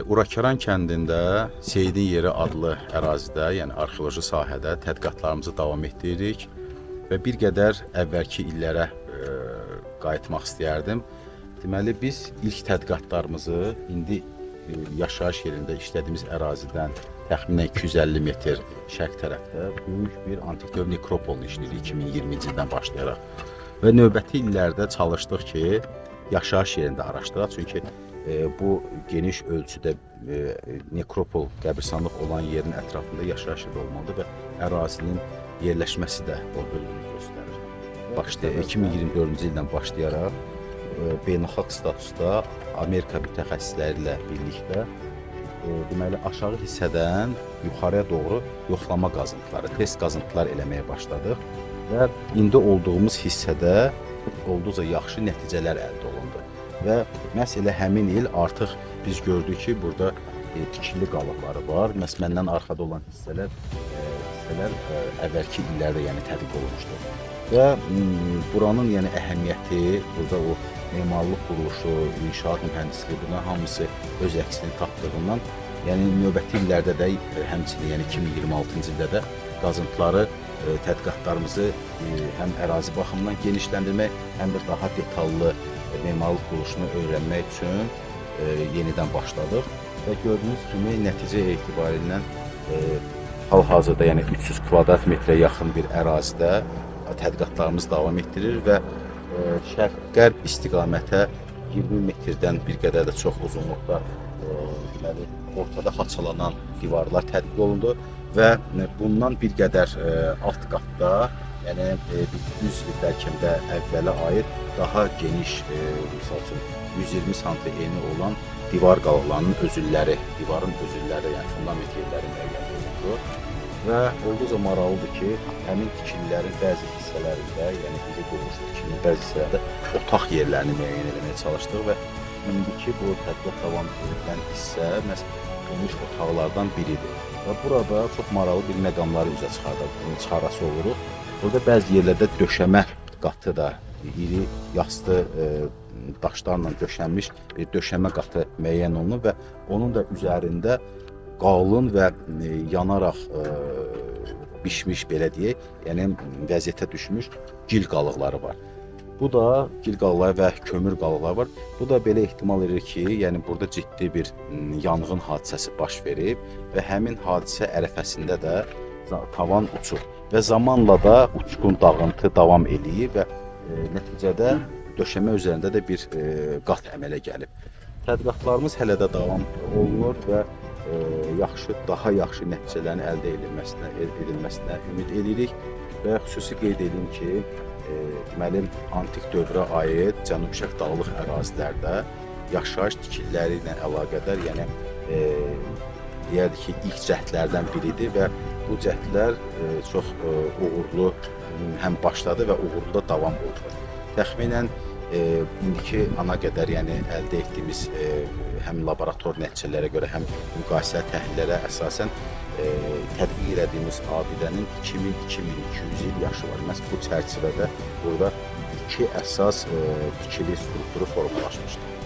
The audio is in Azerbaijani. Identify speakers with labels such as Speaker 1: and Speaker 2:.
Speaker 1: Urakeran kəndində Seyidin Yeri adlı ərazidə, yəni arxeoloji sahədə tədqiqatlarımızı davam etdiririk və bir qədər əvvəlki illərə qayıtmaq istəyərdim. Deməli, biz ilk tədqiqatlarımızı indi yaşayış yerində işlədiyimiz ərazidən təxminən 250 metr şərq tərəfdə böyük bir antik dövr nekropolunu işləyirik 2020-ci ildən başlayaraq. Və növbəti illərdə çalışdıq ki, yaşayış yerində araşdıraq. Çünki bu geniş ölçüdə nekropol, qəbirstanlıq olan yerin ətrafında yaşayış yeri olmalıdır və ərazinin yerləşməsi də o bölümünü göstərir. 2024-cü ildən başlayaraq beynəlxalq statusda Amerika mütəxəssisləri ilə birlikdə deməli aşağı hissədən yuxarıya doğru yoxlama qazıntıları, test qazıntılar eləməyə başladıq və indi olduğumuz hissədə olduqca yaxşı nəticələr əldə olundu. Və məhz elə həmin il artıq biz gördük ki, burada tikili qalıqları var. Məhz məndən arxada olan hissələr əvvəlki illərdə yəni tədqiq olunmuşdur. Və buranın yəni əhəmiyyəti, burada o memarlıq quruluşu, inşaat mühəndisliyi, bunların hamısı öz əksini tapdığından, yəni növbəti illərdə də həmçinin yəni 2026-cı ildə də qazıntıları, tədqiqatlarımızı həm ərazi baxımından genişləndirmək, həm də daha detallı memarlıq quruluşunu öyrənmək üçün yenidən başladıq və gördüyünüz kimi nəticə etibarilə hal-hazırda yəni 300 kvadrat metrə yaxın bir ərazidə tədqiqatlarımız davam etdirir və şərq-qərb istiqamətə 20 metrdən bir qədər də çox uzunluqda ortada haçalanan divarlar tədqiq olundu və bundan bir qədər alt qatda, yəni 100 il bəlkə də əvvələ aid daha geniş, misal üçün 120 sm eni olan divar qalıqlarının özülləri, divarın özülləri, yəni fundament yerləri müəyyən olundu. Və olduqca maraqlıdır ki, həmin tikililərin bəzi hissələrində, yəni bizi quruluş tikilinin bəzi hissələrində otaq yerlərini müəyyən etməyə çalışdıq və indiki bu tədqiqat davam edən hissə məhz geniş otaqlardan biridir. Və burada çox maraqlı bir məqamları üzə çıxarası oluruq. Burada bəzi yerlərdə döşəmə qatı da, iri yastı daşlarla döşənmiş bir döşəmə qatı müəyyən olunur və onun da üzərində qalın və yanaraq bişmiş, belə deyək, yəni vəziyyətə düşmüş gil qalıqları var. Bu da gil qalıqları və kömür qalıqları var. Bu da belə ehtimal edir ki, yəni burada ciddi bir yanğın hadisəsi baş verib və həmin hadisə ərəfəsində də tavan uçub və zamanla da uçqun dağıntı davam eləyib və nəticədə döşəmə üzərində də bir qat əmələ gəlib. Tədqiqatlarımız hələ də davam olunur və daha yaxşı nəticələrin əldə edilməsinə ümid edirik və xüsusi qeyd edeyim ki, deməli antik dövrə aid cənub-şərq dağlıq ərazilərdə yaşayış tikililəri ilə əlaqədar, yəni deyərdik ki, ilk cəhdlərdən biridir və bu cəhdlər çox uğurlu həm başladı və uğurlu da davam oldu. Təxminən indiki ana qədər yəni əldə etdiyimiz həm laborator nəticələrə görə, həm müqayisə təhlillərə əsasən tədqiq etdiyimiz abidənin 2000-2200 il yaşı var. Məhz bu çərçivədə burada iki əsas tikili strukturu formalaşmışdır.